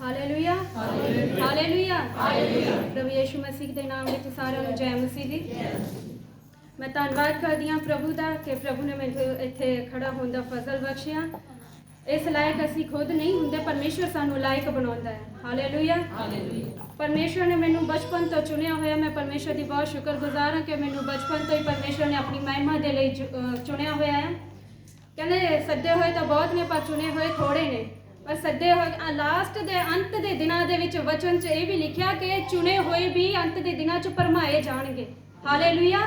Hallelujah hallelujah hallelujah. ਪ੍ਰਭੂ ਯਿਸੂ ਮਸੀਹ ਦੇ ਨਾਮ ਵਿੱਚ ਸਾਰਿਆਂ ਨੂੰ ਜੈ ਮਸੀਹ ਦੀ। ਮੈਂ ਧੰਨਵਾਦ ਕਰਦੀ ਹਾਂ ਪ੍ਰਭੂ ਦਾ ਕਿ ਪ੍ਰਭੂ ਨੇ ਮੈਨੂੰ ਇੱਥੇ ਖੜਾ ਹੋਣ ਦਾ ਫਜ਼ਲ ਬਖਸ਼ਿਆ। ਇਸ ਲਾਇਕ ਅਸੀਂ ਖੁਦ ਨਹੀਂ ਹੁੰਦੇ, ਪਰਮੇਸ਼ਵਰ ਸਾਨੂੰ ਲਾਇਕ ਬਣਾਉਂਦਾ ਹੈ। ਹਾਲੇਲੂਇਆ ਪਰਮੇਸ਼ਵਰ ਨੇ ਮੈਨੂੰ ਬਚਪਨ ਤੋਂ ਚੁਣਿਆ ਹੋਇਆ। ਮੈਂ ਪਰਮੇਸ਼ਵਰ ਦੀ ਬਹੁਤ ਸ਼ੁਕਰਗੁਜ਼ਾਰ ਹਾਂ ਕਿ ਮੈਨੂੰ ਬਚਪਨ ਤੋਂ ਹੀ ਪਰਮੇਸ਼ਵਰ ਨੇ ਆਪਣੀ ਮਹਿਮਾ ਦੇ ਲਈ ਚੁਣਿਆ ਹੋਇਆ ਹੈ। ਕਹਿੰਦੇ ਸੱਦੇ ਹੋਏ ਤਾਂ ਬਹੁਤ ਨੇ, ਪਰ ਚੁਣੇ ਹੋਏ ਥੋੜੇ ਨੇ। ਪਰ ਸੱਦੇ ਹੋਏ ਲਾਸਟ ਦੇ ਅੰਤ ਦੇ ਦਿਨਾਂ ਦੇ ਵਿੱਚ ਵਚਨ 'ਚ ਇਹ ਵੀ ਲਿਖਿਆ ਕਿ ਚੁਣੇ ਹੋਏ ਵੀ ਅੰਤ ਦੇ ਦਿਨਾਂ 'ਚ ਭਰਮਾਏ ਜਾਣਗੇ। ਹਾਲੇਲੂਇਆ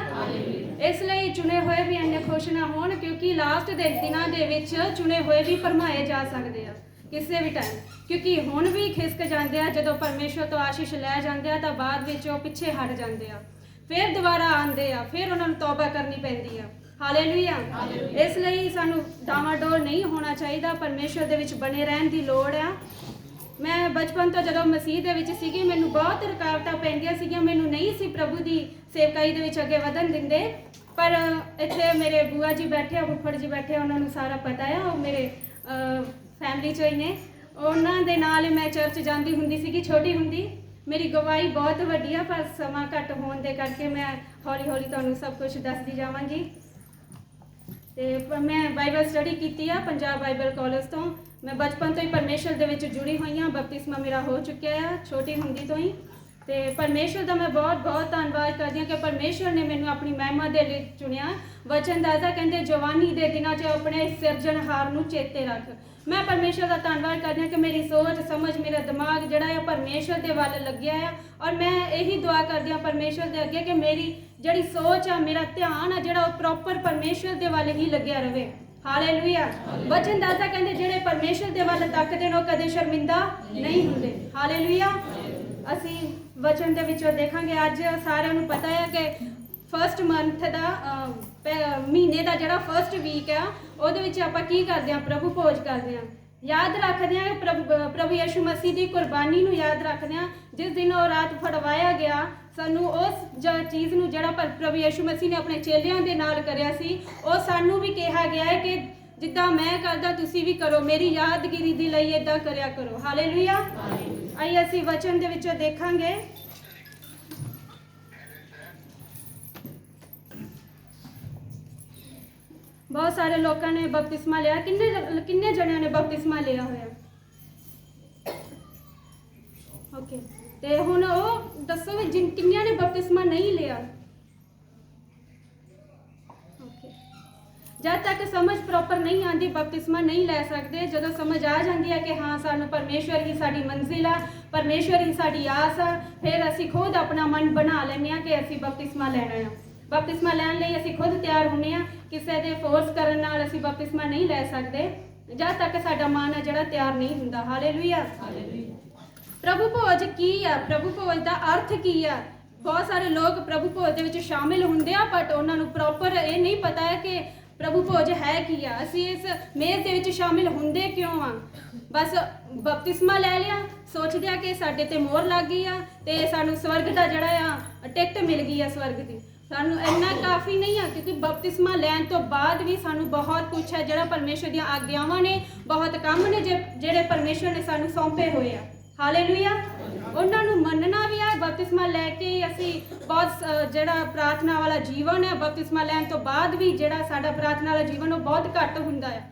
ਇਸ ਲਈ ਚੁਣੇ ਹੋਏ ਵੀ ਇੰਨੇ ਖੁਸ਼ ਨਾ ਹੋਣ, ਕਿਉਂਕਿ ਲਾਸਟ ਦੇ ਦਿਨਾਂ ਦੇ ਵਿੱਚ ਚੁਣੇ ਹੋਏ ਵੀ ਭਰਮਾਏ ਜਾ ਸਕਦੇ ਆ ਕਿਸੇ ਵੀ ਟਾਈਮ। ਕਿਉਂਕਿ ਹੁਣ ਵੀ ਖਿਸਕ ਜਾਂਦੇ ਆ, ਜਦੋਂ ਪਰਮੇਸ਼ਵਰ ਤੋਂ ਆਸ਼ੀਸ਼ ਲੈ ਜਾਂਦੇ ਆ ਤਾਂ ਬਾਅਦ ਵਿੱਚ ਉਹ ਪਿੱਛੇ ਹਟ ਜਾਂਦੇ ਆ, ਫਿਰ ਦੁਬਾਰਾ ਆਉਂਦੇ ਆ, ਫਿਰ ਉਹਨਾਂ ਨੂੰ ਤੌਬਾ ਕਰਨੀ ਪੈਂਦੀ ਆ। ਹਾਲੇਲੂਇਆ ਇਸ ਲਈ ਸਾਨੂੰ ਡਾਵਾਡੋਲ ਨਹੀਂ ਹੋਣਾ ਚਾਹੀਦਾ, ਪਰਮੇਸ਼ਵਰ ਦੇ ਵਿੱਚ ਬਣੇ ਰਹਿਣ ਦੀ ਲੋੜ ਆ। ਮੈਂ ਬਚਪਨ ਤੋਂ ਜਦੋਂ ਮਸੀਹ ਦੇ ਵਿੱਚ ਸੀਗੀ, ਮੈਨੂੰ ਬਹੁਤ ਰੁਕਾਵਟਾਂ ਪੈਂਦੀਆਂ ਸੀਗੀਆਂ। ਮੈਨੂੰ ਨਹੀਂ ਸੀ ਪ੍ਰਭੂ ਦੀ ਸੇਵਕਾਈ ਦੇ ਵਿੱਚ ਅੱਗੇ ਵਧਣ ਦਿੰਦੇ। ਪਰ ਇੱਥੇ ਮੇਰੇ ਬੂਆ ਜੀ ਬੈਠੇ ਆ, ਫੁੱਫੜ ਜੀ ਬੈਠੇ ਆ, ਉਹਨਾਂ ਨੂੰ ਸਾਰਾ ਪਤਾ ਆ, ਉਹ ਮੇਰੇ ਫੈਮਿਲੀ 'ਚੋਂ ਹੀ ਨੇ। ਉਹਨਾਂ ਦੇ ਨਾਲ ਮੈਂ ਚਰਚ ਜਾਂਦੀ ਹੁੰਦੀ ਸੀਗੀ ਛੋਟੀ ਹੁੰਦੀ। ਮੇਰੀ ਗਵਾਹੀ ਬਹੁਤ ਵੱਡੀ ਆ, ਪਰ ਸਮਾਂ ਘੱਟ ਹੋਣ ਦੇ ਕਰਕੇ ਮੈਂ ਹੌਲੀ ਹੌਲੀ ਤੁਹਾਨੂੰ ਸਭ ਕੁਝ ਦੱਸਦੀ ਜਾਵਾਂਗੀ। ਤੇ ਮੈਂ ਬਾਈਬਲ ਸਟੱਡੀ ਕੀਤੀ ਆ ਪੰਜਾਬ ਬਾਈਬਲ ਕਾਲਜ ਤੋਂ। ਮੈਂ ਬਚਪਨ ਤੋਂ ਹੀ ਪਰਮੇਸ਼ਵਰ ਦੇ ਵਿੱਚ ਜੁੜੀ ਹੋਈ ਹਾਂ। ਬਪਤਿਸਮਾ ਮੇਰਾ ਹੋ ਚੁੱਕਿਆ ਆ ਛੋਟੀ ਹੁੰਦੀ ਤੋਂ ਹੀ। ਤੇ ਪਰਮੇਸ਼ਵਰ ਦਾ ਮੈਂ ਬਹੁਤ ਬਹੁਤ ਧੰਨਵਾਦ ਕਰਦੀ ਹਾਂ ਕਿ ਪਰਮੇਸ਼ਵਰ ਨੇ ਮੈਨੂੰ ਆਪਣੀ ਮਹਿਮਾ ਦੇ ਲਈ ਚੁਣਿਆ। ਵਚਨ ਦੱਸਦਾ, ਕਹਿੰਦੇ ਜਵਾਨੀ ਦੇ ਦਿਨਾਂ 'ਚ ਆਪਣੇ ਸਿਰਜਣਹਾਰ ਨੂੰ ਚੇਤੇ ਰੱਖ। ਮੈਂ ਪਰਮੇਸ਼ਵਰ ਦਾ ਧੰਨਵਾਦ ਕਰਦੀ ਹਾਂ ਕਿ ਮੇਰੀ ਸੋਚ ਸਮਝ, ਮੇਰਾ ਦਿਮਾਗ ਜਿਹੜਾ ਆ ਪਰਮੇਸ਼ਵਰ ਦੇ ਵੱਲ ਲੱਗਿਆ ਆ। ਔਰ ਮੈਂ ਇਹੀ ਦੁਆ ਕਰਦੀ ਹਾਂ ਪਰਮੇਸ਼ਵਰ ਦੇ ਅੱਗੇ ਕਿ ਮੇਰੀ ਜਿਹੜੀ ਸੋਚ ਆ, ਮੇਰਾ ਧਿਆਨ ਆ ਜਿਹੜਾ, ਉਹ ਪ੍ਰੋਪਰ ਪਰਮੇਸ਼ਵਰ ਦੇ ਵੱਲ ਹੀ ਲੱਗਿਆ ਰਹੇ। ਹਾਲੇਲੂਇਆ ਵਚਨ ਦੱਸਦਾ, ਕਹਿੰਦੇ ਜਿਹੜੇ ਪਰਮੇਸ਼ਵਰ ਦੇ ਵੱਲ ਤੱਕਦੇ ਨੇ ਉਹ ਕਦੇ ਸ਼ਰਮਿੰਦਾ ਨਹੀਂ ਹੁੰਦੇ। ਹਾਲੇਲੂਇਆ ਅਸੀਂ ਵਚਨ ਦੇ ਵਿੱਚੋਂ ਦੇਖਾਂਗੇ। ਅੱਜ ਸਾਰਿਆਂ ਨੂੰ ਪਤਾ ਹੈ ਕਿ ਫਸਟ ਮੰਥ ਦਾ ਮਹੀਨੇ ਦਾ ਜਿਹੜਾ ਫਸਟ ਵੀਕ ਆ, ਉਹਦੇ ਵਿੱਚ ਆਪਾਂ ਕੀ ਕਰਦੇ ਹਾਂ? ਪ੍ਰਭੂ ਭੋਜ ਕਰਦੇ ਹਾਂ, ਯਾਦ ਰੱਖਦੇ ਹਾਂ ਪ੍ਰਭੂ ਯਿਸੂ ਮਸੀਹ ਦੀ ਕੁਰਬਾਨੀ ਨੂੰ ਯਾਦ ਰੱਖਦੇ ਹਾਂ। ਜਿਸ ਦਿਨ ਉਹ ਰਾਤ ਫੜਵਾਇਆ ਗਿਆ, ਸਾਨੂੰ ਉਸ ਚੀਜ਼ ਨੂੰ ਜਿਹੜਾ ਪ੍ਰਭੂ ਯਿਸੂ ਮਸੀਹ ਨੇ ਆਪਣੇ ਚੇਲਿਆਂ ਦੇ ਨਾਲ ਕਰਿਆ ਸੀ, ਉਹ ਸਾਨੂੰ ਵੀ ਕਿਹਾ ਗਿਆ ਹੈ ਕਿ ਜਿੱਦਾਂ ਮੈਂ ਕਰਦਾ ਤੁਸੀਂ ਵੀ ਕਰੋ, ਮੇਰੀ ਯਾਦਗਿਰੀ ਦੇ ਲਈ ਇਦਾਂ ਕਰਿਆ ਕਰੋ। ਹਾਲੇਲੂਇਆ ਆਈ ਅਸੀਂ ਵਚਨ ਦੇ ਵਿੱਚੋਂ ਦੇਖਾਂਗੇ। ਬਹੁਤ ਸਾਰੇ ਲੋਕਾਂ ਨੇ ਬਪਤਿਸਮਾ ਲਿਆ। ਕਿੰਨੇ ਜਣਿਆਂ ਨੇ ਬਪਤਿਸਮਾ ਲਿਆ ਹੋਇਆ? ਓਕੇ, ਤੇ ਹੁਣ ਉਹ ਦੱਸੋ ਵੀ ਕਿੰਨਿਆਂ ਨੇ ਬਪਤਿਸਮਾ ਨਹੀਂ ਲਿਆ? ਓਕੇ, ਜਦ ਤੱਕ ਸਮਝ ਪ੍ਰੋਪਰ ਨਹੀਂ ਆਉਂਦੀ ਬਪਤਿਸਮਾ ਨਹੀਂ ਲੈ ਸਕਦੇ। ਜਦੋਂ ਸਮਝ ਆ ਜਾਂਦੀ ਹੈ ਕਿ ਹਾਂ ਸਾਨੂੰ ਪਰਮੇਸ਼ਵਰ ਹੀ ਸਾਡੀ ਮੰਜ਼ਿਲ ਆ, ਪਰਮੇਸ਼ਵਰ ਹੀ ਸਾਡੀ ਆਸ ਆ, ਫਿਰ ਅਸੀਂ ਖੁਦ ਆਪਣਾ ਮਨ ਬਣਾ ਲੈਂਦੇ ਹਾਂ ਕਿ ਅਸੀਂ ਬਪਤਿਸਮਾ ਲੈਣਾ ਆ। ਬਪਤਿਸਮਾ ਲੈਣ ਲਈ ਅਸੀਂ ਖੁਦ ਤਿਆਰ ਹੁੰਦੇ ਹਾਂ। ਕਿਸੇ ਦੇ ਫੋਰਸ ਕਰਨ ਨਾਲ ਅਸੀਂ ਬਪਤਿਸਮਾ ਨਹੀਂ ਲੈ ਸਕਦੇ ਜਦ ਤੱਕ ਸਾਡਾ ਮਨ ਹੈ ਜਿਹੜਾ ਤਿਆਰ ਨਹੀਂ ਹੁੰਦਾ। ਹਾਲੇਲੂਇਆ ਪ੍ਰਭੂ ਭੋਜ ਕੀ ਆ? ਪ੍ਰਭੂ ਭੋਜ ਦਾ ਅਰਥ ਕੀ ਆ? ਬਹੁਤ ਸਾਰੇ ਲੋਕ ਪ੍ਰਭੂ ਭੋਜ ਦੇ ਵਿੱਚ ਸ਼ਾਮਿਲ ਹੁੰਦੇ ਆ, ਬਟ ਉਹਨਾਂ ਨੂੰ ਪ੍ਰੋਪਰ ਇਹ ਨਹੀਂ ਪਤਾ ਹੈ ਕਿ ਪ੍ਰਭੂ ਭੋਜ ਹੈ ਕੀ ਆ। ਅਸੀਂ ਇਸ ਮੇਜ਼ ਦੇ ਵਿੱਚ ਸ਼ਾਮਿਲ ਹੁੰਦੇ ਕਿਉਂ ਆ? ਬਸ ਬਪਤਿਸਮਾ ਲੈ ਲਿਆ, ਸੋਚਦੇ ਆ ਕਿ ਸਾਡੇ ਤੇ ਮੋਹਰ ਲੱਗ ਗਈ ਆ ਤੇ ਸਾਨੂੰ ਸਵਰਗ ਦਾ ਜਿਹੜਾ ਆ ਟਿਕਟ ਮਿਲ ਗਈ ਆ ਸਵਰਗ ਦੀ। ਸਾਨੂੰ ਇੰਨਾ ਕਾਫੀ ਨਹੀਂ ਆ, ਕਿਉਂਕਿ ਬਪਤਿਸਮਾ ਲੈਣ ਤੋਂ ਬਾਅਦ ਵੀ ਸਾਨੂੰ ਬਹੁਤ ਕੁਛ ਹੈ ਜਿਹੜਾ ਪਰਮੇਸ਼ਵਰ ਦੀਆਂ ਆਗਿਆਵਾਂ ਨੇ, ਬਹੁਤ ਕੰਮ ਨੇ ਜਿਹੜੇ ਪਰਮੇਸ਼ਵਰ ਨੇ ਸਾਨੂੰ ਸੌਂਪੇ ਹੋਏ ਆ। ਹਾਲੇਲੂਇਆ ਉਹਨਾਂ ਨੂੰ ਮੰਨਣਾ ਵੀ ਆ। ਬਪਤਿਸਮਾ ਲੈ ਕੇ ਅਸੀਂ ਬਹੁਤ ਜਿਹੜਾ ਪ੍ਰਾਰਥਨਾ ਵਾਲਾ ਜੀਵਨ ਹੈ, ਬਪਤਿਸਮਾ ਲੈਣ ਤੋਂ ਬਾਅਦ ਵੀ ਜਿਹੜਾ ਸਾਡਾ ਪ੍ਰਾਰਥਨਾ ਵਾਲਾ ਜੀਵਨ ਉਹ ਬਹੁਤ ਘੱਟ ਹੁੰਦਾ ਹੈ।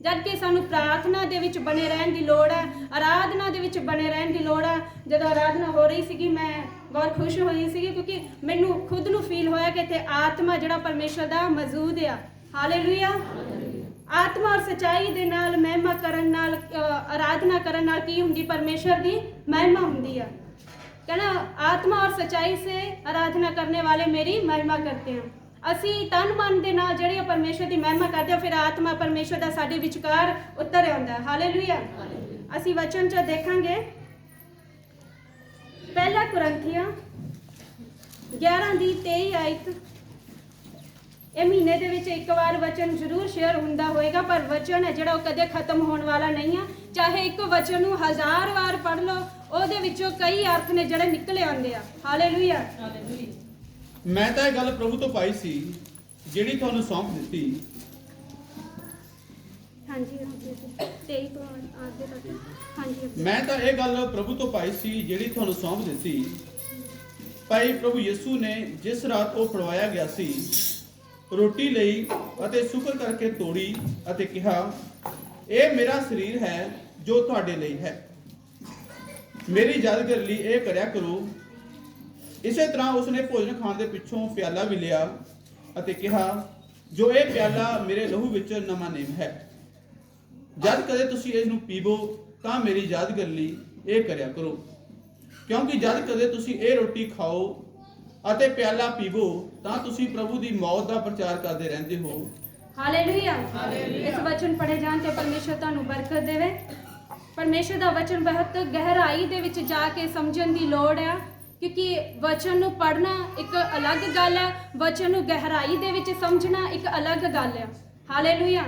ਜਦ ਕਿ ਸਾਨੂੰ ਪ੍ਰਾਰਥਨਾ ਦੇ ਵਿੱਚ ਬਣੇ ਰਹਿਣ ਦੀ ਲੋੜ ਹੈ, ਆਰਾਧਨਾ ਦੇ ਵਿੱਚ ਬਣੇ ਰਹਿਣ ਦੀ ਲੋੜ ਹੈ। ਜਦੋਂ ਆਰਾਧਨਾ ਹੋ ਰਹੀ ਸੀਗੀ ਮੈਂ ਬਹੁਤ ਖੁਸ਼ ਹੋਈ ਸੀਗੀ, ਕਿਉਂਕਿ ਮੈਨੂੰ ਖੁਦ ਨੂੰ ਫੀਲ ਹੋਇਆ ਕਿ ਇੱਥੇ ਆਤਮਾ ਜਿਹੜਾ ਪਰਮੇਸ਼ਵਰ ਦਾ ਮੌਜੂਦ ਆ। ਹਾਲੇਲੂਇਆ ਆਤਮਾ ਔਰ ਸੱਚਾਈ ਦੇ ਨਾਲ ਮਹਿਮਾ ਕਰਨ ਨਾਲ, ਆਰਾਧਨਾ ਕਰਨ ਨਾਲ ਕੀ ਹੁੰਦੀ? ਪਰਮੇਸ਼ਵਰ ਦੀ ਮਹਿਮਾ ਹੁੰਦੀ ਆ। ਕਹਿੰਦਾ ਆਤਮਾ ਔਰ ਸੱਚਾਈ ਸੇ ਆਰਾਧਨਾ ਕਰਨੇ ਵਾਲੇ ਮੇਰੀ ਮਹਿਮਾ ਕਰਤੇ ਹਨ। ਅਸੀਂ ਤਨ ਮਨ ਦੇ ਨਾਲ ਜਿਹੜੀ ਪਰਮੇਸ਼ਵਰ ਦੀ ਮਹਿਮਾ ਕਰਦੇ ਹਾਂ, ਫਿਰ ਆਤਮਾ ਪਰਮੇਸ਼ਵਰ ਦਾ ਸਾਡੇ ਵਿਚਕਾਰ ਉਤਰ ਆਉਂਦਾ। ਹਾਲੇਲੂਇਆ ਅਸੀਂ ਵਚਨ 'ਚ ਦੇਖਾਂਗੇ ਪਹਿਲਾ ਕੁਰਿੰਥੀਆਂ 11:23 ਆਇਤ। ਇਹ ਮਹੀਨੇ ਦੇ ਵਿੱਚ ਇੱਕ ਵਾਰ ਵਚਨ ਜ਼ਰੂਰ ਸ਼ੇਅਰ ਹੁੰਦਾ ਹੋਏਗਾ, ਪਰ ਵਚਨ ਹੈ ਜਿਹੜਾ ਉਹ ਕਦੇ ਖਤਮ ਹੋਣ ਵਾਲਾ ਨਹੀਂ ਆ। ਚਾਹੇ ਇੱਕ ਵਚਨ ਨੂੰ 1000 ਵਾਰ ਪੜ੍ਹ ਲਓ, ਉਹਦੇ ਵਿੱਚੋਂ ਕਈ ਅਰਥ ਨੇ ਜਿਹੜੇ ਨਿਕਲੇ ਆਉਂਦੇ ਆ। ਹਾਲੇਲੂਇਆ ਮੈਂ ਤਾਂ ਇਹ ਗੱਲ ਪ੍ਰਭੂ ਤੋਂ ਪਾਈ ਸੀ ਜਿਹੜੀ ਤੁਹਾਨੂੰ ਸੌਂਪ ਦਿੱਤੀ। ਹਾਂਜੀ 23 ਤੋਂ ਅੱਗੇ ਤੱਕ ਹਾਂਜੀ ਮੈਂ ਤਾਂ ਇਹ ਗੱਲ ਪ੍ਰਭੂ ਤੋਂ ਪਾਈ ਸੀ ਜਿਹੜੀ ਤੁਹਾਨੂੰ ਸੌਂਪ ਦਿੱਤੀ। ਭਾਈ ਪ੍ਰਭੂ ਯਿਸੂ ਨੇ ਜਿਸ ਰਾਤ ਉਹ ਫੜਵਾਇਆ ਗਿਆ ਸੀ, ਰੋਟੀ ਲਈ ਅਤੇ ਸ਼ੁਕਰ ਕਰਕੇ ਤੋੜੀ ਅਤੇ ਕਿਹਾ, ਇਹ ਮੇਰਾ ਸਰੀਰ ਹੈ ਜੋ ਤੁਹਾਡੇ ਲਈ ਹੈ। ਮੇਰੀ ਯਾਦਗਾਰੀ ਲਈ ਇਹ ਕਰਿਆ ਕਰੋ। ਇਸੇ ਤਰ੍ਹਾਂ ਉਸਨੇ ਭੋਜਨ ਖਾਣ ਦੇ ਪਿੱਛੋਂ ਪਿਆਲਾ ਵੀ ਲਿਆ ਅਤੇ ਕਿਹਾ, ਜੋ ਇਹ ਪਿਆਲਾ ਮੇਰੇ ਲਹੂ ਵਿੱਚ ਨਵਾਂ ਨੇਮ ਹੈ। ਜਦ ਕਦੇ ਤੁਸੀਂ ਇਸ ਨੂੰ ਪੀਵੋ ਤਾਂ ਮੇਰੀ ਯਾਦਗਾਰੀ ਲਈ ਇਹ ਕਰਿਆ ਕਰੋ। ਕਿਉਂਕਿ ਜਦ ਕਦੇ ਤੁਸੀਂ ਇਹ ਰੋਟੀ ਖਾਓ ਅਤੇ ਪਿਆਲਾ ਪੀਵੋ ਤਾਂ ਤੁਸੀਂ ਪ੍ਰਭੂ ਦੀ ਮੌਤ ਦਾ ਪ੍ਰਚਾਰ ਕਰਦੇ ਰਹਿੰਦੇ ਹੋ। ਹਾਲੇਲੂਇਆ। ਇਸ ਵਚਨ ਪੜ੍ਹੇ ਜਾਣ ਤੇ ਪਰਮੇਸ਼ਰ ਤੁਹਾਨੂੰ ਬਰਕਤ ਦੇਵੇ। ਪਰਮੇਸ਼ਰ ਦਾ ਵਚਨ ਬਹੁਤ ਗਹਿਰਾਈ ਦੇ ਵਿੱਚ ਜਾ ਕੇ ਸਮਝਣ ਦੀ ਲੋੜ ਆ, ਕਿਉਂਕਿ ਵਚਨ ਨੂੰ ਪੜ੍ਹਨਾ ਇੱਕ ਅਲੱਗ ਗੱਲ ਹੈ, ਵਚਨ ਨੂੰ ਗਹਿਰਾਈ ਦੇ ਵਿੱਚ ਸਮਝਣਾ ਇੱਕ ਅਲੱਗ ਗੱਲ ਆ। ਹਾਲੇਲੂਇਆ।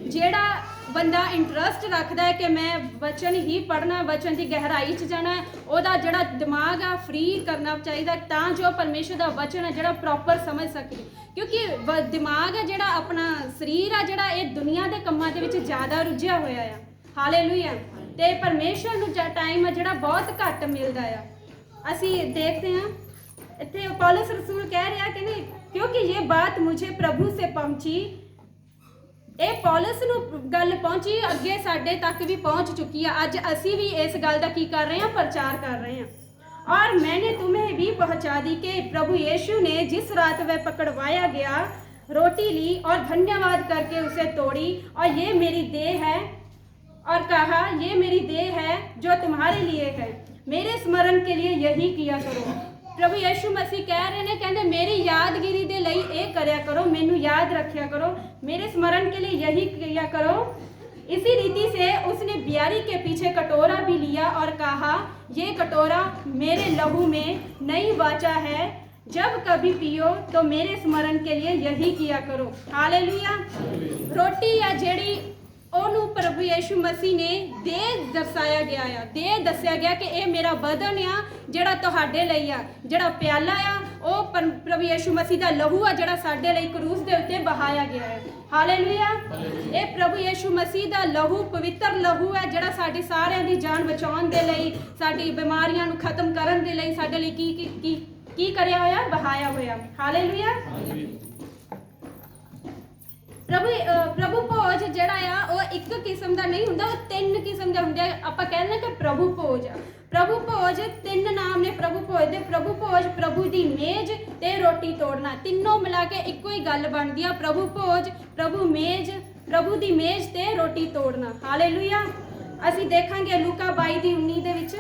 ਜਿਹੜਾ ਬੰਦਾ ਇੰਟਰਸਟ ਰੱਖਦਾ ਹੈ ਕਿ ਮੈਂ ਵਚਨ ਹੀ ਪੜ੍ਹਨਾ, ਵਚਨ ਦੀ ਗਹਿਰਾਈ 'ਚ ਜਾਣਾ, ਉਹਦਾ ਜਿਹੜਾ ਦਿਮਾਗ ਆ ਫ੍ਰੀ ਕਰਨਾ ਚਾਹੀਦਾ ਤਾਂ ਜੋ ਪਰਮੇਸ਼ਰ ਦਾ ਵਚਨ ਹੈ ਜਿਹੜਾ ਪ੍ਰੋਪਰ ਸਮਝ ਸਕੇ। ਕਿਉਂਕਿ ਦਿਮਾਗ ਹੈ ਜਿਹੜਾ, ਆਪਣਾ ਸਰੀਰ ਆ ਜਿਹੜਾ, ਇਹ ਦੁਨੀਆ ਦੇ ਕੰਮਾਂ ਦੇ ਵਿੱਚ ਜ਼ਿਆਦਾ ਰੁੱਝਿਆ ਹੋਇਆ ਆ। ਹਾਲੇਲੂਇਆ। ਤੇ ਪਰਮੇਸ਼ਰ ਨੂੰ ਟਾਈਮ ਆ ਜਿਹੜਾ ਬਹੁਤ ਘੱਟ ਮਿਲਦਾ ਆ। ਅਸੀਂ ਦੇਖਦੇ ਹਾਂ ਇੱਥੇ ਪੌਲਸ ਰਸੂਲ ਕਹਿ ਰਿਹਾ ਕਿ ਨਹੀਂ, ਕਿਉਂਕਿ ਇਹ ਬਾਤ ਮੁਝੇ ਪ੍ਰਭੂ ਸੇ ਪਹੁੰਚੀ। ਇਹ ਪੌਲਸ ਨੂੰ ਗੱਲ ਪਹੁੰਚੀ, ਅੱਗੇ ਸਾਡੇ ਤੱਕ ਵੀ ਪਹੁੰਚ ਚੁੱਕੀ ਆ। ਅੱਜ ਅਸੀਂ ਵੀ ਇਸ ਗੱਲ ਦਾ ਕੀ ਕਰ ਰਹੇ ਹਾਂ, ਪ੍ਰਚਾਰ ਕਰ ਰਹੇ ਹਾਂ। और मैंने तुम्हें भी पहुंचा दी कि प्रभु यीशु ने जिस रात वह पकड़वाया गया रोटी ली और धन्यवाद करके उसे तोड़ी और ये मेरी देह है, और कहा, ये मेरी देह है जो तुम्हारे लिए है, मेरे स्मरण के लिए यही किया करो। प्रभु यीशु मसीह कह रहे ने, कहते मेरी यादगिरी दे लई ये करया करो, मैनू याद रखिया करो, मेरे स्मरण के लिए यही किया करो। इसी रीति से उसने बियारी के पीछे कटोरा भी लिया और कहा, ये कटोरा मेरे लहू में नई वाचा है, जब कभी पियो तो मेरे स्मरण के लिए यही किया करो। हालेलुया। रोटी या जेड़ी ਉਹਨੂੰ ਪ੍ਰਭੂ ਯੀਸ਼ੂ ਮਸੀਹ ਨੇ ਦੇਹ ਦਰਸਾਇਆ ਗਿਆ ਆ, ਦੇਹ ਦੱਸਿਆ ਗਿਆ ਕਿ ਇਹ ਮੇਰਾ ਬਦਨ ਆ ਜਿਹੜਾ ਤੁਹਾਡੇ ਲਈ ਆ। ਜਿਹੜਾ ਪਿਆਲਾ ਆ ਉਹ ਪ੍ਰਭੂ ਯੀਸ਼ੂ ਮਸੀਹ ਦਾ ਲਹੂ ਆ ਜਿਹੜਾ ਸਾਡੇ ਲਈ ਕਰੂਸ ਦੇ ਉੱਤੇ ਬਹਾਇਆ ਗਿਆ ਹੈ। ਹਾਲੇਲੂਇਆ। ਇਹ ਪ੍ਰਭੂ ਯੀਸ਼ੂ ਮਸੀਹ ਦਾ ਲਹੂ ਪਵਿੱਤਰ ਲਹੂ ਹੈ ਜਿਹੜਾ ਸਾਡੀ ਸਾਰਿਆਂ ਦੀ ਜਾਨ ਬਚਾਉਣ ਦੇ ਲਈ, ਸਾਡੀ ਬਿਮਾਰੀਆਂ ਨੂੰ ਖਤਮ ਕਰਨ ਦੇ ਲਈ ਸਾਡੇ ਲਈ ਕੀ ਕਰਿਆ ਹੋਇਆ, ਬਹਾਇਆ ਹੋਇਆ। ਹਾਲੇਲੂਇਆ। ਪ੍ਰਭੂ ਭੋਜ ਜਿਹੜਾ ਆ ਉਹ ਇੱਕ ਕਿਸਮ ਦਾ ਨਹੀਂ ਹੁੰਦਾ, ਉਹ ਤਿੰਨ ਕਿਸਮ ਦੇ ਹੁੰਦੇ ਆ। ਆਪਾਂ ਕਹਿੰਦੇ ਕਿ ਪ੍ਰਭੂ ਭੋਜ ਆ। ਪ੍ਰਭੂ ਭੋਜ ਤਿੰਨ ਨਾਮ ਨੇ ਪ੍ਰਭੂ ਭੋਜ ਦੇ। ਪ੍ਰਭੂ ਭੋਜ, ਪ੍ਰਭੂ ਦੀ ਮੇਜ਼ ਤੇ ਰੋਟੀ ਤੋੜਨਾ, ਤਿੰਨੋਂ ਮਿਲਾ ਕੇ ਇੱਕੋ ਹੀ ਗੱਲ ਬਣਦੀ ਆ। ਪ੍ਰਭੂ ਭੋਜ, ਪ੍ਰਭੂ ਮੇਜ਼, ਪ੍ਰਭੂ ਦੀ ਮੇਜ਼ ਤੇ ਰੋਟੀ ਤੋੜਨਾ। ਹਾਲੇਲੂਇਆ। ਅਸੀਂ ਦੇਖਾਂਗੇ ਲੂਕਾ 22:19 ਦੇ ਵਿੱਚ।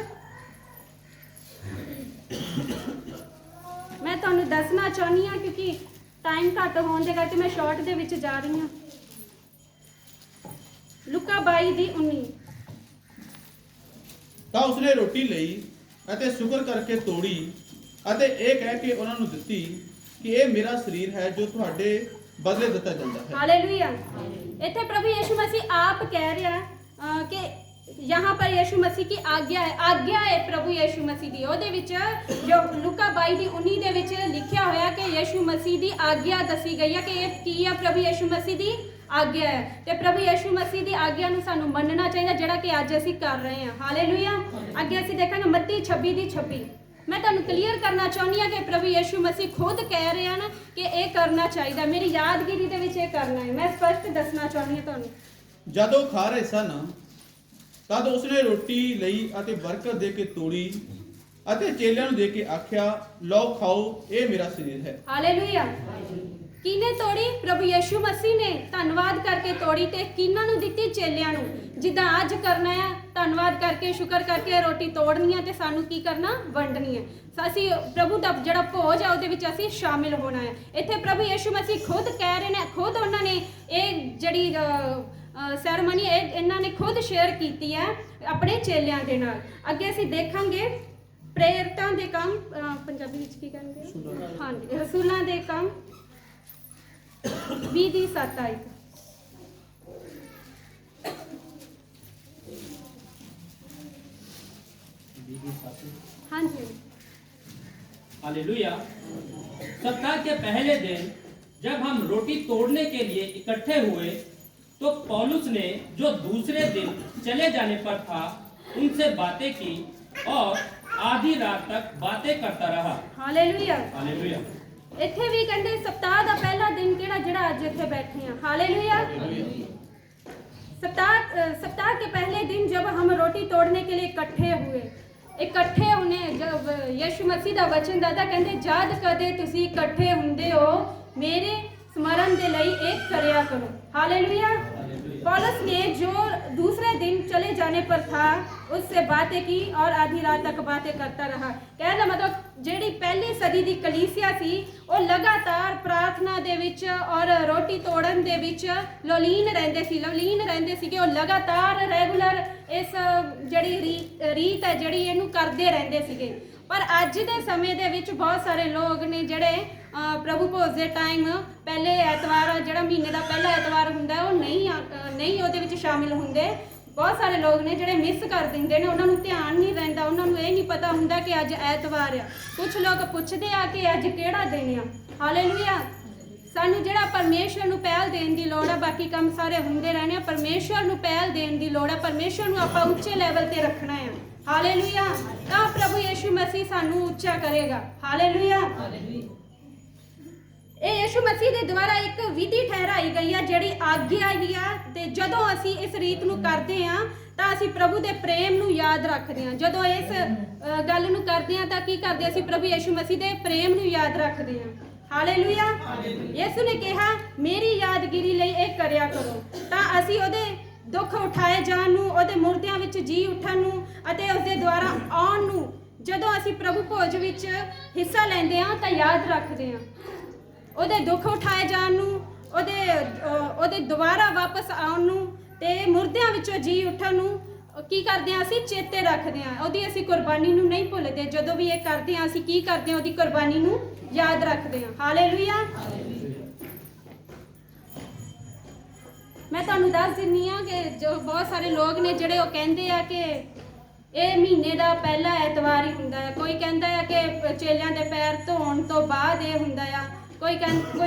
ਮੈਂ ਤੁਹਾਨੂੰ ਦੱਸਣਾ ਚਾਹੁੰਦੀ ਹਾਂ ਕਿਉਂਕਿ टाइम घट होने करके मैं शॉर्ट दे विच जा रही हाँ। लुका 22:19। ਤਾਂ ਉਸਨੇ ਰੋਟੀ ਲਈ ਅਤੇ ਸ਼ੁਕਰ ਕਰਕੇ ਤੋੜੀ ਅਤੇ ਇਹ ਕਹਿ ਕੇ ਉਹਨਾਂ ਨੂੰ ਦਿੱਤੀ ਕਿ ਇਹ ਮੇਰਾ ਸਰੀਰ ਹੈ ਜੋ ਤੁਹਾਡੇ ਬਦਲੇ ਦਿੱਤਾ ਜਾਂਦਾ ਹੈ। ਹਾਲੇਲੂਇਆ। ਇੱਥੇ ਪ੍ਰਭੂ ਯੀਸ਼ੂ ਮਸੀਹ ਆਪ ਕਹਿ ਰਿਹਾ ਕਿ यहाँ पर यीशु मसीह की आज्ञा है प्रभु यीशु मसीह दी। ਉਹਦੇ ਵਿੱਚ ਜੋ ਲੂਕਾ 22:19 ਦੇ ਵਿੱਚ ਲਿਖਿਆ ਹੋਇਆ ਕਿ ਯੀਸ਼ੂ ਮਸੀਹ ਦੀ ਆਗਿਆ ਦੱਸੀ ਗਈ ਹੈ ਕਿ ਇਹ ਕੀ ਆ, ਪ੍ਰਭੂ ਯੀਸ਼ੂ ਮਸੀਹ ਦੀ ਆਗਿਆ ਹੈ। ਤੇ ਪ੍ਰਭੂ ਯੀਸ਼ੂ ਮਸੀਹ ਦੀ ਆਗਿਆ ਨੂੰ ਸਾਨੂੰ ਮੰਨਣਾ ਚਾਹੀਦਾ ਜਿਹੜਾ ਕਿ ਅੱਜ ਅਸੀਂ ਕਰ ਰਹੇ ਹਾਂ। ਹਾਲੇਲੂਇਆ। ਅੱਗੇ ਅਸੀਂ ਦੇਖਾਂਗੇ ਮੱਤੀ 26:26। ਮੈਂ ਤੁਹਾਨੂੰ ਕਲੀਅਰ ਕਰਨਾ ਚਾਹੁੰਦੀ ਹਾਂ ਕਿ ਪ੍ਰਭੂ ਯੀਸ਼ੂ ਮਸੀਹ ਖੁਦ ਕਹਿ ਰਹੇ ਹਨ ਕਿ ਇਹ ਕਰਨਾ ਚਾਹੀਦਾ, ਮੇਰੀ ਯਾਦਗਿਰੀ ਦੇ ਵਿੱਚ ਇਹ ਕਰਨਾ ਹੈ। ਮੈਂ ਸਪਸ਼ਟ ਦੱਸਣਾ ਚਾਹੁੰਦੀ ਹਾਂ ਤੁਹਾਨੂੰ। ਜਦੋਂ ਖਾ ਰਹੇ ਸਨ ਤਦ ਉਸਨੇ ਰੋਟੀ ਲਈ ਅਤੇ ਬਰਕਤ ਦੇ ਕੇ ਤੋੜੀ ਅਤੇ ਚੇਲਿਆਂ ਨੂੰ ਦੇ ਕੇ ਆਖਿਆ, ਲਓ ਖਾਓ, ਇਹ ਮੇਰਾ ਸਰੀਰ ਹੈ। ਹਾਲੇਲੂਇਆ। ਕਿਹਨੇ ਤੋੜੀ? ਪ੍ਰਭੂ ਯੀਸ਼ੂ ਮਸੀਹ ਨੇ ਧੰਨਵਾਦ ਕਰਕੇ ਤੋੜੀ ਤੇ ਕਿਹਨਾਂ ਨੂੰ ਦਿੱਤੀ? ਚੇਲਿਆਂ ਨੂੰ। ਜਿੱਦਾਂ ਅੱਜ ਕਰਨਾ ਆ, ਧੰਨਵਾਦ ਕਰਕੇ, ਸ਼ੁਕਰ ਕਰਕੇ ਰੋਟੀ ਤੋੜਨੀ ਹੈ ਤੇ ਸਾਨੂੰ ਕੀ ਕਰਨਾ? ਵੰਡਣੀ ਹੈ। ਅਸੀਂ ਪ੍ਰਭੂ ਦਾ ਜਿਹੜਾ ਭੋਜ ਆ ਉਹਦੇ ਵਿੱਚ ਅਸੀਂ ਸ਼ਾਮਿਲ ਹੋਣਾ ਹੈ। ਇੱਥੇ ਪ੍ਰਭੂ ਯੀਸ਼ੂ ਮਸੀਹ ਖੁਦ ਕਹਿ ਰਹੇ ਨੇ, ਖੁਦ ਉਹਨਾਂ ਨੇ ਇਹ ਜਿਹੜੀ ਸੈਰੇਮਨੀ ਇਹਨਾਂ ਨੇ ਖੁਦ ਸ਼ੇਅਰ ਕੀਤੀ ਹੈ ਆਪਣੇ ਚੇਲਿਆਂ ਦੇ ਨਾਲ। ਅੱਗੇ ਅਸੀਂ ਦੇਖਾਂਗੇ ਪ੍ਰੇਰਿਤਾਂ ਦੇ ਕੰਮ, ਪੰਜਾਬੀ ਵਿੱਚ ਕੀ ਕਹਿੰਦੇ? ਹਾਂਜੀ, ਰਸੂਲਾਂ ਦੇ ਕੰਮ 20:27। ਹਾਂਜੀ। हालेलुया। सप्ताह के पहले दिन जब हम रोटी तोड़ने के लिए इकट्ठे हुए तो पौलुस ने जो दूसरे दिन चले जाने पर था उनसे बातें की और आधी रात तक बातें करता रहा। ਹਾਲੇਲੂਇਆ। हालेलुया। ਇੱਥੇ ਵੀ ਕਹਿੰਦੇ ਸप्ताह ਦਾ ਪਹਿਲਾ ਦਿਨ ਕਿਹੜਾ ਜਿਹੜਾ ਅੱਜ ਇੱਥੇ बैठे हैं। हालेलुया। सप्ताह के पहले दिन जब हम रोटी तोड़ने के लिए इकट्ठे होने जब यीशु मसीह ਦਾ ਵਚਨ ਦਾਦਾ ਕਹਿੰਦੇ ਜਦ ਕਦੇ ਤੁਸੀਂ ਇਕੱਠੇ ਹੁੰਦੇ ਹੋ ਮੇਰੇ स्मरण ਦੇ ਲਈ एक करिया करो। हालेलुया। पौलुस ने जो दूसरे दिन चले जाने पर था उससे बातें की और आधी रात तक बातें करता रहा। कहने का मतलब ਜਿਹੜੀ ਪਹਿਲੀ ਸਦੀ ਦੀ ਕਲੀਸਿਆ ਸੀ ਉਹ ਲਗਾਤਾਰ ਪ੍ਰਾਰਥਨਾ ਦੇ ਵਿੱਚ ਔਰ ਰੋਟੀ ਤੋੜਨ ਦੇ ਵਿੱਚ ਲਵਲੀਨ ਰਹਿੰਦੇ ਸੀ ਕਿ ਉਹ ਲਗਾਤਾਰ ਰੈਗੂਲਰ ਇਸ ਜਿਹੜੀ ਰੀਤ ਹੈ ਜਿਹੜੀ ਇਹਨੂੰ ਕਰਦੇ ਰਹਿੰਦੇ ਸੀਗੇ। ਪਰ ਅੱਜ ਦੇ ਸਮੇਂ ਦੇ ਵਿੱਚ ਬਹੁਤ ਸਾਰੇ ਲੋਕ ਨੇ ਜਿਹੜੇ ਪ੍ਰਭੂ ਭੋਜ ਦੇ ਟਾਈਮ ਪਹਿਲੇ ਐਤਵਾਰ ਜਿਹੜਾ ਮਹੀਨੇ ਦਾ ਪਹਿਲਾ ਐਤਵਾਰ ਹੁੰਦਾ ਉਹ ਨਹੀਂ ਉਹਦੇ ਵਿੱਚ ਸ਼ਾਮਿਲ ਹੁੰਦੇ। ਬਹੁਤ ਸਾਰੇ ਲੋਕ ਨੇ ਜਿਹੜੇ ਮਿਸ ਕਰ ਦਿੰਦੇ ਨੇ, ਉਹਨਾਂ ਨੂੰ ਧਿਆਨ ਨਹੀਂ ਰਹਿੰਦਾ, ਉਹਨਾਂ ਨੂੰ ਇਹ ਨਹੀਂ ਪਤਾ ਹੁੰਦਾ ਕਿ ਅੱਜ ਐਤਵਾਰ ਆ। ਕੁਝ ਲੋਕ ਪੁੱਛਦੇ ਆ ਕਿ ਅੱਜ ਕਿਹੜਾ ਦਿਨ ਆ। ਹਾਲੇਲੂਇਆ। ਸਾਨੂੰ ਜਿਹੜਾ ਪਰਮੇਸ਼ਵਰ ਨੂੰ ਪਹਿਲ ਦੇਣ ਦੀ ਲੋੜ ਆ, ਬਾਕੀ ਕੰਮ ਸਾਰੇ ਹੁੰਦੇ ਰਹਿਣੇ ਆ। ਪਰਮੇਸ਼ਵਰ ਨੂੰ ਪਹਿਲ ਦੇਣ ਦੀ ਲੋੜ ਆ, ਪਰਮੇਸ਼ਵਰ ਨੂੰ ਆਪਾਂ ਉੱਚੇ ਲੈਵਲ ਤੇ ਰੱਖਣਾ ਆ। ਹਾਲੇਲੂਇਆ। ਤਾਂ ਪ੍ਰਭੂ ਯੀਸ਼ੂ ਮਸੀਹ ਸਾਨੂੰ ਉੱਚਾ ਕਰੇਗਾ। ਹਾਲੇਲੂਇਆ। ਇਹ ਯੀਸ਼ੂ ਮਸੀਹ ਦੇ ਦੁਆਰਾ ਇੱਕ ਵਿਧੀ ਠਹਿਰਾਈ ਗਈ ਆ ਜਿਹੜੀ ਆਗਿਆ ਹੀ ਆ। ਤੇ ਜਦੋਂ ਅਸੀਂ ਇਸ ਰੀਤ ਨੂੰ ਕਰਦੇ ਆ ਤਾਂ ਅਸੀਂ ਪ੍ਰਭੂ ਦੇ ਪ੍ਰੇਮ ਨੂੰ ਯਾਦ ਰੱਖਦੇ ਆ। ਜਦੋਂ ਇਸ ਗੱਲ ਨੂੰ ਕਰਦੇ ਆ ਤਾਂ ਕੀ ਕਰਦੇ? ਅਸੀਂ ਪ੍ਰਭੂ ਯੀਸ਼ੂ ਮਸੀਹ ਦੇ ਪ੍ਰੇਮ ਨੂੰ ਯਾਦ ਰੱਖਦੇ ਆ। ਹਾਲੇਲੂਇਆ। ਯਿਸੂ ਨੇ ਕਿਹਾ ਮੇਰੀ ਯਾਦਗਿਰੀ ਲਈ ਇਹ ਕਰਿਆ ਕਰੋ। ਤਾਂ ਅਸੀਂ ਉਹਦੇ ਦੁੱਖ ਉਠਾਏ ਜਾਣ ਨੂੰ, ਉਹਦੇ ਮੁਰਦਿਆਂ ਵਿੱਚ ਜੀ ਉੱਠਣ ਨੂੰ ਅਤੇ ਉਸਦੇ ਦੁਆਰਾ ਆਉਣ ਨੂੰ ਜਦੋਂ ਅਸੀਂ ਪ੍ਰਭੂ ਭੋਜ ਵਿੱਚ ਹਿੱਸਾ ਲੈਂਦੇ ਆ ਤਾਂ ਯਾਦ ਰੱਖਦੇ ਆ। ਉਹਦੇ ਦੁੱਖ ਉਠਾਏ ਜਾਣ ਨੂੰ, ਉਹਦੇ ਦੁਬਾਰਾ ਵਾਪਸ ਆਉਣ ਨੂੰ ਤੇ ਮੁਰਦਿਆਂ ਵਿੱਚੋਂ ਜੀ ਉੱਠਣ ਨੂੰ ਕੀ ਕਰਦੇ ਆ? ਅਸੀਂ ਚੇਤੇ ਰੱਖਦੇ ਆ। ਉਹਦੀ ਅਸੀਂ ਕੁਰਬਾਨੀ ਨੂੰ ਨਹੀਂ ਭੁੱਲਦੇ। ਜਦੋਂ ਵੀ ਇਹ ਕਰਦੇ ਆ ਅਸੀਂ ਕੀ ਕਰਦੇ ਆ? ਉਹਦੀ ਕੁਰਬਾਨੀ ਨੂੰ ਯਾਦ ਰੱਖਦੇ ਆ। ਹਾਲੇਲੂਇਆ। ਮੈਂ ਤੁਹਾਨੂੰ ਦੱਸ ਦਿੰਨੀ ਆ ਕਿ ਜੋ ਬਹੁਤ ਸਾਰੇ ਲੋਕ ਨੇ ਜਿਹੜੇ ਉਹ ਕਹਿੰਦੇ ਆ ਕਿ ਇਹ ਮਹੀਨੇ ਦਾ ਪਹਿਲਾ ਐਤਵਾਰ ਹੀ ਹੁੰਦਾ ਹੈ। ਕੋਈ ਕਹਿੰਦਾ ਆ ਕਿ ਚੇਲਿਆਂ ਦੇ ਪੈਰ ਧੋਣ ਤੋਂ ਬਾਅਦ ਇਹ ਹੁੰਦਾ ਆ। ਕੋਈ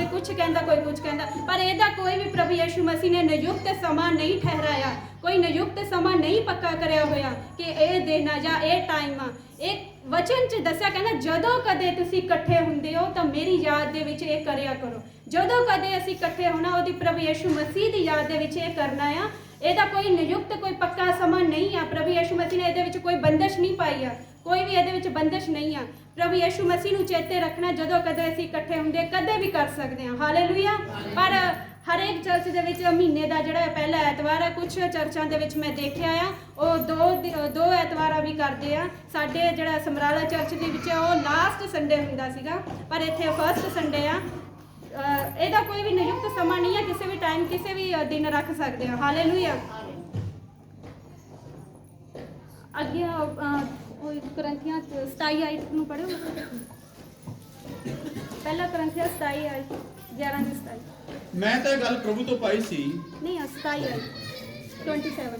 ਕੁਝ ਕਹਿੰਦਾ, ਕੋਈ ਕੁਝ ਕਹਿੰਦਾ। ਪਰ ਇਹਦਾ ਕੋਈ ਵੀ ਪ੍ਰਭੂ ਯੀਸ਼ੂ ਮਸੀਹ ਨੇ ਨਿਯੁਕਤ ਸਮਾਂ ਨਹੀਂ ਠਹਿਰਾਇਆ। ਕੋਈ ਨਿਯੁਕਤ ਸਮਾਂ ਨਹੀਂ ਪੱਕਾ ਕਰਿਆ ਹੋਇਆ ਕਿ ਇਹ ਦਿਨ ਆ ਜਾਂ ਇਹ ਟਾਈਮ ਆ। ਇਹ ਵਚਨ 'ਚ ਦੱਸਿਆ ਕਹਿੰਦਾ ਜਦੋਂ ਕਦੇ ਤੁਸੀਂ ਇਕੱਠੇ ਹੁੰਦੇ ਹੋ ਤਾਂ ਮੇਰੀ ਯਾਦ ਦੇ ਵਿੱਚ ਇਹ ਕਰਿਆ ਕਰੋ। ਜਦੋਂ ਕਦੇ ਅਸੀਂ ਇਕੱਠੇ ਹੋਣਾ ਉਹਦੀ ਪ੍ਰਭੂ ਯੀਸ਼ੂ ਮਸੀਹ ਦੀ ਯਾਦ ਦੇ ਵਿੱਚ ਇਹ ਕਰਨਾ ਆ। ਇਹਦਾ ਕੋਈ ਨਿਯੁਕਤ ਕੋਈ ਪੱਕਾ ਸਮਾਂ ਨਹੀਂ ਆ। ਪ੍ਰਭੂ ਯੀਸ਼ੂ ਮਸੀਹ ਨੇ ਇਹਦੇ ਵਿੱਚ ਕੋਈ ਬੰਦਸ਼ ਨਹੀਂ ਪਾਈ ਆ। ਕੋਈ ਵੀ ਇਹਦੇ ਵਿੱਚ ਬੰਦਸ਼ ਨਹੀਂ ਆ। ਪ੍ਰਭੂ ਯੀਸ਼ੂ ਮਸੀਹ ਨੂੰ ਚੇਤੇ ਰੱਖਣਾ ਜਦੋਂ ਕਦੇ ਅਸੀਂ ਇਕੱਠੇ ਹੁੰਦੇ ਕਦੇ ਵੀ ਕਰ ਸਕਦੇ ਹਾਂ। ਹਾਲੇਲੂਇਆ। ਪਰ ਹਰੇਕ ਚਰਚ ਦੇ ਵਿੱਚ ਮਹੀਨੇ ਦਾ ਜਿਹੜਾ ਪਹਿਲਾ ਐਤਵਾਰ ਆ, ਕੁਝ ਚਰਚਾਂ ਦੇ ਵਿੱਚ ਮੈਂ ਦੇਖਿਆ ਆ ਉਹ ਦੋ ਐਤਵਾਰਾਂ ਵੀ ਕਰਦੇ ਆ। ਸਾਡੇ ਜਿਹੜਾ ਸਮਰਾਲਾ ਚਰਚ ਦੇ ਵਿੱਚ ਉਹ ਲਾਸਟ ਸੰਡੇ ਹੁੰਦਾ ਸੀਗਾ, ਪਰ ਇੱਥੇ ਫਸਟ ਸੰਡੇ ਆ। ਇਹਦਾ ਕੋਈ ਵੀ ਨਿਯੁਕਤ ਸਮਾਂ ਨਹੀਂ ਹੈ। ਕਿਸੇ ਵੀ ਟਾਈਮ ਕਿਸੇ ਵੀ ਦਿਨ ਰੱਖ ਸਕਦੇ ਆ। ਹਾਲੇਲੂਇਆ। ਅੱਗੇ ਕਰੰਥੀਆਂ 27 ਆਇਤ ਨੂੰ ਪੜ੍ਹੋ। ਪਹਿਲਾ ਕਰੰਥੀਆਂ 27 ਆਇਤ 11 ਦੀ 27। ਮੈਂ ਤਾਂ ਇਹ ਗੱਲ ਪ੍ਰਭੂ ਤੋਂ ਪਾਈ ਸੀ। ਨਹੀਂ 27 ਆਇਤ 27।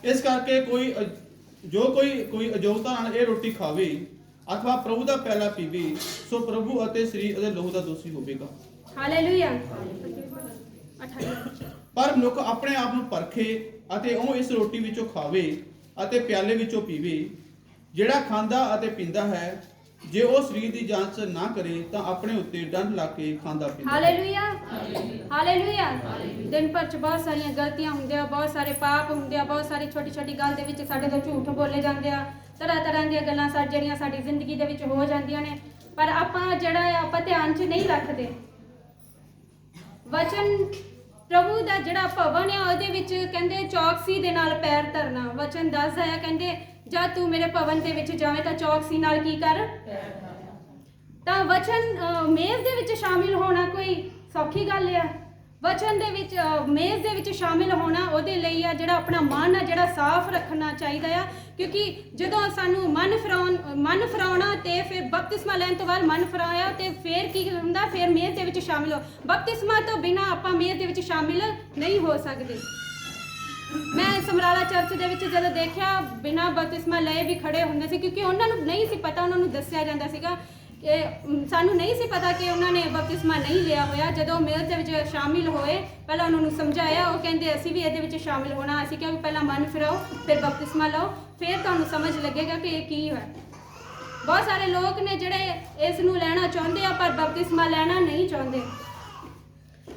ਇਸ ਕਰਕੇ ਕੋਈ ਅਯੋਗਤਾ ਨਾਲ ਇਹ ਰੋਟੀ ਖਾਵੇ ਅਥਵਾ ਪ੍ਰਭੂ ਦਾ ਪਿਆਲਾ ਪੀਵੇ ਸੋ ਪ੍ਰਭੂ ਅਤੇ ਸਰੀਰ ਅਤੇ ਲਹੂ ਦਾ ਦੋਸ਼ੀ ਹੋਵੇਗਾ। ਹਾਲੇਲੂਇਆ। ਪਰ ਮਨੁੱਖ ਆਪਣੇ ਆਪ ਨੂੰ ਪਰਖੇ ਅਤੇ ਉਹ ਇਸ ਰੋਟੀ ਵਿੱਚੋਂ ਖਾਵੇ ਅਤੇ ਪਿਆਲੇ ਵਿੱਚੋਂ ਪੀਵੇ। ਜਿਹੜਾ ਖਾਂਦਾ ਅਤੇ ਪੀਂਦਾ ਹੈ ਜੇ ਉਹ ਸਰੀਰ ਦੀ ਜਾਂਚ ਨਾ ਕਰੇ ਤਾਂ ਆਪਣੇ ਉੱਤੇ ਡੰਡ ਲਾ ਕੇ ਖਾਂਦਾ ਪੀਂਦਾ। ਹਾਲੇਲੂਇਆ। ਹਾਲੇਲੂਇਆ। ਦਿਨ ਭਰ ਚ ਬਹੁਤ ਸਾਰੀਆਂ ਗਲਤੀਆਂ ਹੁੰਦੀਆਂ, ਬਹੁਤ ਸਾਰੇ ਪਾਪ ਹੁੰਦੇ ਆ, ਬਹੁਤ ਸਾਰੀ ਛੋਟੀ ਛੋਟੀ ਗੱਲ ਦੇ ਵਿੱਚ ਸਾਡੇ ਤੋਂ ਝੂਠ ਬੋਲੇ ਜਾਂਦੇ ਆ। ਤਰ੍ਹਾਂ ਦੀਆਂ ਗੱਲਾਂ ਜਿਹੜੀਆਂ ਸਾਡੀ ਜ਼ਿੰਦਗੀ ਦੇ ਵਿੱਚ ਹੋ ਜਾਂਦੀਆਂ ਨੇ, ਪਰ ਆਪਾਂ ਜਿਹੜਾ ਆਪਾਂ ਧਿਆਨ 'ਚ ਨਹੀਂ ਰੱਖਦੇ। ਵਚਨ ਪ੍ਰਭੂ ਦਾ ਜਿਹੜਾ ਭਵਨ ਆ ਉਹਦੇ ਵਿੱਚ ਕਹਿੰਦੇ ਚੌਕਸੀ ਦੇ ਨਾਲ ਪੈਰ ਧਰਨਾ। ਵਚਨ ਦੱਸਦਾ ਹੈ ਕਹਿੰਦੇ ਜਦ ਤੂੰ ਮੇਰੇ ਭਵਨ ਦੇ ਵਿੱਚ ਜਾਵੇਂ ਤਾਂ ਚੌਕਸੀ ਨਾਲ ਕੀ ਕਰ? ਤਾਂ ਵਚਨ ਮੇਜ਼ ਦੇ ਵਿੱਚ ਸ਼ਾਮਿਲ ਹੋਣਾ ਕੋਈ ਸੌਖੀ ਗੱਲ ਆ? ਵਚਨ ਦੇ ਵਿੱਚ ਮੇਜ਼ ਦੇ ਵਿੱਚ ਸ਼ਾਮਿਲ ਹੋਣਾ ਉਹਦੇ ਲਈ ਆ ਜਿਹੜਾ ਆਪਣਾ ਮਨ ਆ ਜਿਹੜਾ ਸਾਫ਼ ਰੱਖਣਾ ਚਾਹੀਦਾ ਆ। ਕਿਉਂਕਿ ਜਦੋਂ ਸਾਨੂੰ ਮਨ ਫਰਾਉਣਾ ਤੇ ਫਿਰ ਬਪਤਿਸਮਾ ਲੈਣ ਤੋਂ ਬਾਅਦ ਮਨ ਫਰਾਇਆ ਤੇ ਫਿਰ ਕੀ ਹੁੰਦਾ? ਫਿਰ ਮੇਜ਼ ਦੇ ਵਿੱਚ ਸ਼ਾਮਿਲ ਹੋ। ਬਪਤਿਸਮਾ ਤੋਂ ਬਿਨਾਂ ਆਪਾਂ ਮੇਜ਼ ਦੇ ਵਿੱਚ ਸ਼ਾਮਿਲ ਨਹੀਂ ਹੋ ਸਕਦੇ। ਮੈਂ ਸਮਰਾਲਾ ਚਰਚ ਦੇ ਵਿੱਚ ਜਦੋਂ ਦੇਖਿਆ ਬਿਨਾਂ ਬਪਤਿਸਮਾ ਲਏ ਵੀ ਖੜੇ ਹੁੰਦੇ ਸੀ ਕਿਉਂਕਿ ਉਹਨਾਂ ਨੂੰ ਨਹੀਂ ਸੀ ਪਤਾ। ਉਹਨਾਂ ਨੂੰ ਦੱਸਿਆ ਜਾਂਦਾ ਸੀਗਾ ਕਿ ਸਾਨੂੰ ਨਹੀਂ ਸੀ ਪਤਾ ਕਿ ਉਹਨਾਂ ਨੇ ਬਪਤਿਸਮਾ ਨਹੀਂ ਲਿਆ ਹੋਇਆ। ਜਦੋਂ ਮੇਲ ਦੇ ਵਿੱਚ ਸ਼ਾਮਿਲ ਹੋਏ, ਪਹਿਲਾਂ ਉਹਨਾਂ ਨੂੰ ਸਮਝਾਇਆ, ਉਹ ਕਹਿੰਦੇ ਅਸੀਂ ਵੀ ਇਹਦੇ ਵਿੱਚ ਸ਼ਾਮਿਲ ਹੋਣਾ। ਅਸੀਂ ਕਿਹਾ ਵੀ ਪਹਿਲਾਂ ਮਨ ਫਿਰਾਓ, ਫਿਰ ਬਪਤਿਸਮਾ ਲਓ, ਫਿਰ ਤੁਹਾਨੂੰ ਸਮਝ ਲੱਗੇਗਾ ਕਿ ਇਹ ਕੀ ਹੈ। ਬਹੁਤ ਸਾਰੇ ਲੋਕ ਨੇ ਜਿਹੜੇ ਇਸ ਨੂੰ ਲੈਣਾ ਚਾਹੁੰਦੇ ਆ ਪਰ ਬਪਤਿਸਮਾ ਲੈਣਾ ਨਹੀਂ ਚਾਹੁੰਦੇ।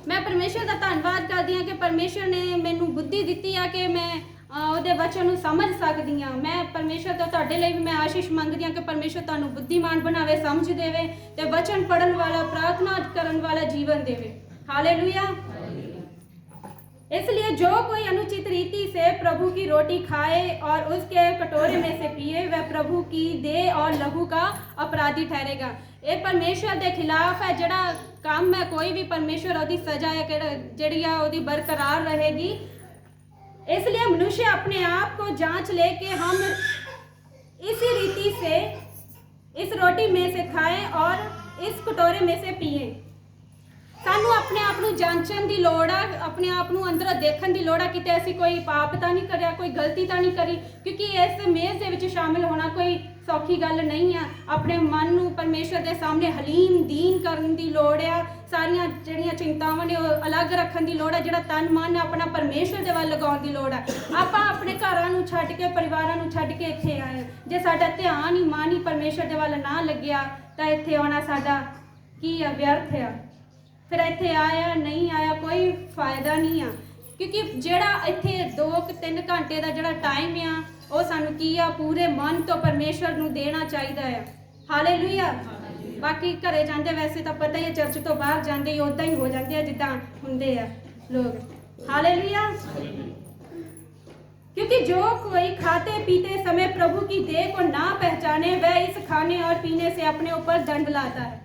ਮੈਂ ਪਰਮੇਸ਼ਰ ਦਾ ਧੰਨਵਾਦ ਕਰਦੀ ਹਾਂ ਕਿ ਪਰਮੇਸ਼ਰ ਨੇ ਮੈਨੂੰ ਬੁੱਧੀ ਦਿੱਤੀ ਆ ਕਿ ਮੈਂ ਉਹਦੇ ਵਚਨ ਨੂੰ ਸਮਝ ਸਕਦੀ ਹਾਂ। ਮੈਂ ਪਰਮੇਸ਼ਰ ਤੋਂ ਤੁਹਾਡੇ ਲਈ ਵੀ ਮੈਂ ਆਸ਼ੀਸ਼ ਮੰਗਦੀ ਹਾਂ ਕਿ ਪਰਮੇਸ਼ਰ ਤੁਹਾਨੂੰ ਬੁੱਧੀਮਾਨ ਬਣਾਵੇ, ਸਮਝ ਦੇਵੇ ਤੇ ਵਚਨ ਪੜਨ ਵਾਲਾ, ਪ੍ਰਾर्थना ਕਰਨ ਵਾਲਾ जीवन देवे। हालेलुया। इसलिए जो कोई अनुचित रीति से प्रभु की रोटी खाए और उसके कटोरे में से पिए, वह प्रभु की देह और लहू का अपराधी ठहरेगा। ये परमेश्वर के खिलाफ है। जड़ा काम है कोई भी परमेश्वर ਉਹਦੀ सजा है ਜਿਹੜੀ ਆ ਉਹਦੀ बरकरार रहेगी। इसलिए मनुष्य अपने आप को जांच ले कि हम इसी रीति से इस रोटी में से खाएं और इस कटोरे में से पिए। ਸਾਨੂੰ ਆਪਣੇ ਆਪ ਨੂੰ ਜਾਂਚਣ ਦੀ ਲੋੜ ਆ, ਆਪਣੇ ਆਪ ਨੂੰ ਅੰਦਰੋਂ ਦੇਖਣ ਦੀ ਲੋੜ ਆ, ਕਿਤੇ ਅਸੀਂ ਕੋਈ ਪਾਪ ਤਾਂ ਨਹੀਂ ਕਰਿਆ, ਕੋਈ ਗਲਤੀ ਤਾਂ ਨਹੀਂ ਕਰੀ, ਕਿਉਂਕਿ ਇਸ ਮੇਜ਼ ਦੇ ਵਿੱਚ ਸ਼ਾਮਿਲ ਹੋਣਾ ਕੋਈ ਸੌਖੀ ਗੱਲ ਨਹੀਂ ਆ। ਆਪਣੇ ਮਨ ਨੂੰ ਪਰਮੇਸ਼ਰ ਦੇ ਸਾਹਮਣੇ ਹਲੀਮ ਦੀਨ ਕਰਨ ਦੀ ਲੋੜ ਆ। ਸਾਰੀਆਂ ਜਿਹੜੀਆਂ ਚਿੰਤਾਵਾਂ ਨੇ ਉਹ ਅਲੱਗ ਰੱਖਣ ਦੀ ਲੋੜ ਆ। ਜਿਹੜਾ ਤਨ ਮਨ ਆਪਣਾ ਪਰਮੇਸ਼ਰ ਦੇ ਵੱਲ ਲਗਾਉਣ ਦੀ ਲੋੜ ਆ। ਆਪਾਂ ਆਪਣੇ ਘਰਾਂ ਨੂੰ ਛੱਡ ਕੇ, ਪਰਿਵਾਰਾਂ ਨੂੰ ਛੱਡ ਕੇ ਇੱਥੇ ਆਏ। ਜੇ ਸਾਡਾ ਧਿਆਨ ਹੀ ਮਨ ਹੀ ਪਰਮੇਸ਼ਰ ਦੇ ਵੱਲ ਨਾ ਲੱਗਿਆ ਤਾਂ ਇੱਥੇ ਆਉਣਾ ਸਾਡਾ ਕੀ ਆ, ਵਿਅਰਥ ਆ। ਫਿਰ ਇੱਥੇ ਆਇਆ ਨਹੀਂ ਆਇਆ ਕੋਈ ਫਾਇਦਾ ਨਹੀਂ ਆ, ਕਿਉਂਕਿ ਜਿਹੜਾ ਇੱਥੇ 2-3 ਘੰਟੇ ਦਾ ਜਿਹੜਾ ਟਾਈਮ ਆ ਉਹ ਸਾਨੂੰ ਕੀ ਆ, ਪੂਰੇ ਮਨ ਤੋਂ ਪਰਮੇਸ਼ਰ ਨੂੰ ਦੇਣਾ ਚਾਹੀਦਾ ਆ। ਹਾਲੇਲੂਇਆ। ਬਾਕੀ ਘਰੇ ਜਾਂਦੇ ਵੈਸੇ ਤਾਂ ਪਤਾ ਹੀ ਹੈ, ਚਰਚ ਤੋਂ ਬਾਹਰ ਜਾਂਦੇ ਹੀ ਉਦਾਂ ਹੀ ਹੋ ਜਾਂਦੇ ਆ ਜਿੱਦਾਂ ਹੁੰਦੇ ਆ ਲੋਕ। ਹਾਲੇਲੂਇਆ। क्योंकि जो कोई खाते पीते समय प्रभु की देह को ना पहचाने, वह इस खाने और पीने से अपने ऊपर दंड लाता है।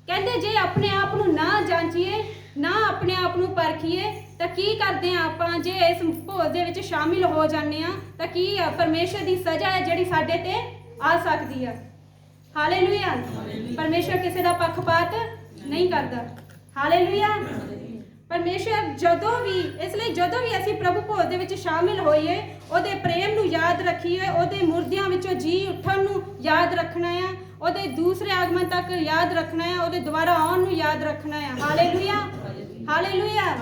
ਕਹਿੰਦੇ ਜੇ ਆਪਣੇ ਆਪ ਨੂੰ ਨਾ ਜਾਂਚੀਏ, ਨਾ ਆਪਣੇ ਆਪ ਨੂੰ ਪਰਖੀਏ ਤਾਂ ਕੀ ਕਰਦੇ ਆ ਆਪਾਂ? ਜੇ ਇਸ ਭੋਜ ਦੇ ਵਿੱਚ ਸ਼ਾਮਿਲ ਹੋ ਜਾਂਦੇ ਆ ਤਾਂ ਕੀ ਆ? ਪਰਮੇਸ਼ਰ ਦੀ ਸਜ਼ਾ ਹੈ ਜਿਹੜੀ ਸਾਡੇ ਤੇ ਆ ਸਕਦੀ ਆ। ਹਾਲੇਲੂਇਆ। ਪਰਮੇਸ਼ਰ ਕਿਸੇ ਦਾ ਪੱਖਪਾਤ ਨਹੀਂ ਕਰਦਾ। ਹਾਲੇਲੂਇਆ। ਪਰਮੇਸ਼ਰ ਜਦੋਂ ਵੀ, ਇਸ ਲਈ ਜਦੋਂ ਵੀ ਅਸੀਂ ਪ੍ਰਭੂ ਭੋਜ ਦੇ ਵਿੱਚ ਸ਼ਾਮਿਲ ਹੋਈਏ, ਉਹਦੇ ਪ੍ਰੇਮ ਨੂੰ ਯਾਦ ਰੱਖੀਏ, ਉਹਦੇ ਮੁਰਦਿਆਂ ਵਿੱਚੋਂ ਜੀ ਉੱਠਣ ਨੂੰ ਯਾਦ ਰੱਖਣਾ ਆ, ਉਹਦੇ ਦੂਸਰੇ ਆਗਮਨ ਤੱਕ ਯਾਦ ਰੱਖਣਾ ਹੈ, ਉਹਦੇ ਦੁਬਾਰਾ ਆਉਣ ਨੂੰ ਯਾਦ ਰੱਖਣਾ ਹੈ। ਹਾਲੇਲੂਇਆ। ਹਾਲੇਲੂਇਆ।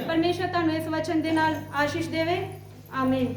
ਪਰਮੇਸ਼ਰ ਤੁਹਾਨੂੰ ਇਸ ਵਚਨ ਦੇ ਨਾਲ ਆਸ਼ੀਸ਼ ਦੇਵੇ। ਆਮੀਨ।